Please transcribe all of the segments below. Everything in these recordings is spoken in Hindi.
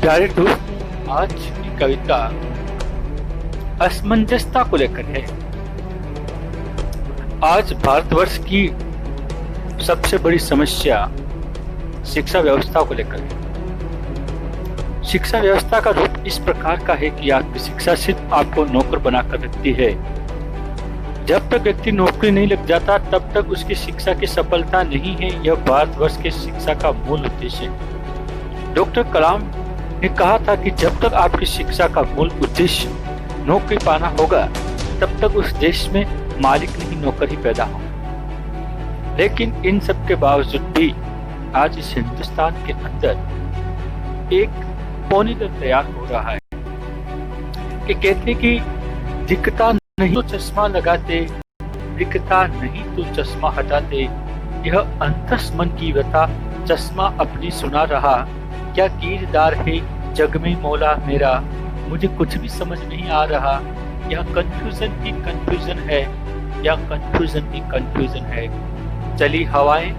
प्यारे दोस्त, आज की कविता असमंजसता को लेकर है। आज भारतवर्ष की सबसे बड़ी समस्या शिक्षा व्यवस्था को लेकर है। शिक्षा व्यवस्था का रूप इस प्रकार का है कि आपकी शिक्षा सिर्फ आपको नौकर बनाकर रखती है। जब तक व्यक्ति नौकरी नहीं लग जाता तब तक उसकी शिक्षा की सफलता नहीं है। यह भारतवर्ष की शिक्षा का मूल उद्देश्य है। डॉक्टर कलाम ने कहा था कि जब तक आपकी शिक्षा का मूल उद्देश्य नौकरी पाना होगा तब तक उस देश में मालिक नहीं नौकर ही पैदा हो। लेकिन इन सब के बावजूद भी आज इस हिंदुस्तान के अंदर एक पौनी दल तैयार हो रहा है कि कहते कि दिखता नहीं तो चश्मा लगाते, दिखता नहीं तो चश्मा हटाते, यह अंतस मन की व्यथा चश्मा अपनी सुना रहा। क्या किरदार है जग में मौला मेरा, मुझे कुछ भी समझ नहीं आ रहा। यह कंफ्यूजन ही कंफ्यूजन है, यह कंफ्यूजन ही कंफ्यूजन है। चली हवाएं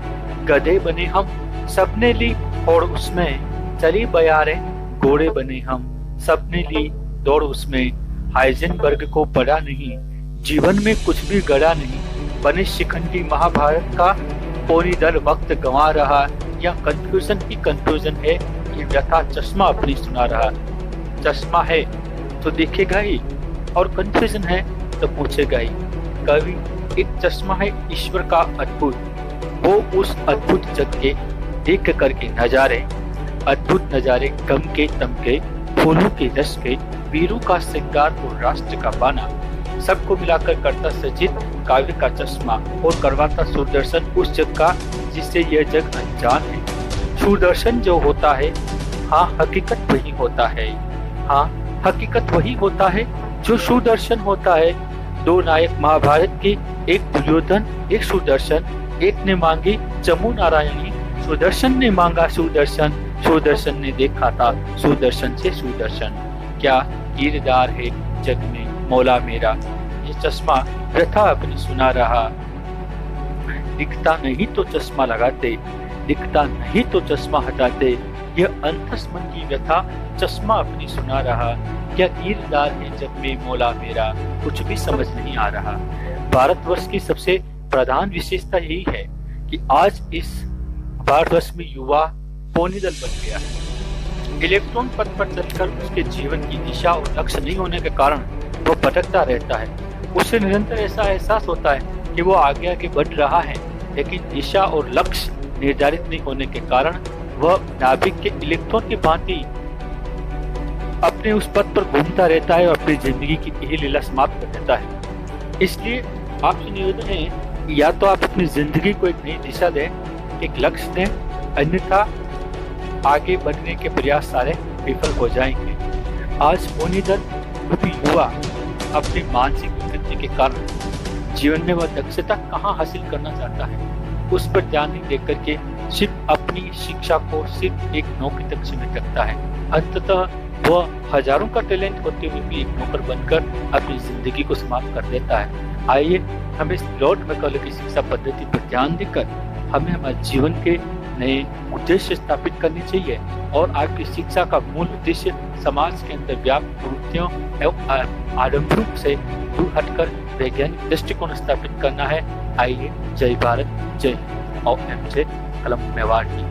गधे बने हम, सबने ली और उसमें चली बयारें घोड़े बने हम, सबने ली दौड़ उसमें। हाइजेनबर्ग को पड़ा नहीं, जीवन में कुछ भी गड़ा नहीं, बने शिखंडी महाभारत का पौनी दल वक्त गंवा रहा। यह कंफ्यूजन ही कंफ्यूजन है, ये व्यथा चश्मा अपनी सुना रहा। चश्मा है तो दिखेगा ही और कंफ्यूजन है तो पूछेगा ही। कवि एक चश्मा है ईश्वर का अद्भुत, वो उस अद्भुत जग के देख करके नजारे, अद्भुत नजारे गम के तम के, फूलों के रस के, वीरों का श्रृंगार और राष्ट्र का बाना, सबको मिलाकर करता सचित काव्य का चश्मा और करवाता सुदर्शन उस जग का जिससे यह जग अनजान है। सुदर्शन जो होता है, हाँ हकीकत वही होता है, हाँ हकीकत वही होता है जो सुदर्शन होता है। दो नायक महाभारत के, एक दुर्योधन एक सुदर्शन, एक ने मांगी जमू नारायणी, सुदर्शन ने मांगा सुदर्शन, सुदर्शन ने देखा था सुदर्शन से सुदर्शन। क्या किरदार है जग में मौला मेरा, ये चश्मा व्यथा अपनी सुना रहा। दिखता नहीं तो चश्मा लगाते, दिखता नहीं तो चश्मा हटाते, यह अंतस मन की व्यथा चश्मा अपनी सुना रहा। क्या किरदार है जग में मौला मेरा, कुछ भी समझ नहीं आ रहा। भारतवर्ष की सबसे प्रधान विशेषता यही है कि आज इस भारतवर्ष में युवा पौनी दल बन गया है। इलेक्ट्रॉन पथ पर चलकर उसके जीवन की दिशा और लक्ष्य नहीं होने के कारण वो भटकता रहता है। उसे निरंतर ऐसा एहसास होता है कि वो आगे आगे बढ़ रहा है, लेकिन दिशा और लक्ष्य निर्धारित नहीं होने के कारण वह नाभिक के इलेक्ट्रॉन की भांति अपने उस पथ पर घूमता रहता है और अपनी जिंदगी की यही लीला समाप्त कर देता है। इसलिए आपसे निवेदन है या तो आप अपनी जिंदगी को एक नई दिशा दें, एक लक्ष्य दें, अन्यथा आगे बढ़ने के प्रयास सारे विफल हो जाएंगे। आज पौनी दल रूपी युवा अपनी मानसिक विकृति के कारण जीवन में वह दक्षता कहाँ हासिल करना चाहता है उस पर ध्यान नहीं देकर के सिर्फ अपनी शिक्षा को सिर्फ एक नौकरी तक सीमित रखता है। अंततः वह हजारों का टैलेंट होते हुए भी एक नौकर बनकर अपनी जिंदगी को समाप्त कर देता है। आइए हम इस लॉर्ड मैकॉले की शिक्षा पद्धति पर ध्यान देकर हमें हमारे जीवन के नए उद्देश्य स्थापित करने चाहिए और आपकी शिक्षा का मूल उद्देश्य समाज के अंदर व्याप्त प्रवृत्तियों एवं आडंबरों से दूर हटकर वैज्ञानिक दृष्टिकोण स्थापित करना है। आइए, जय भारत, जय और एम जे कलम मेवाड़ की।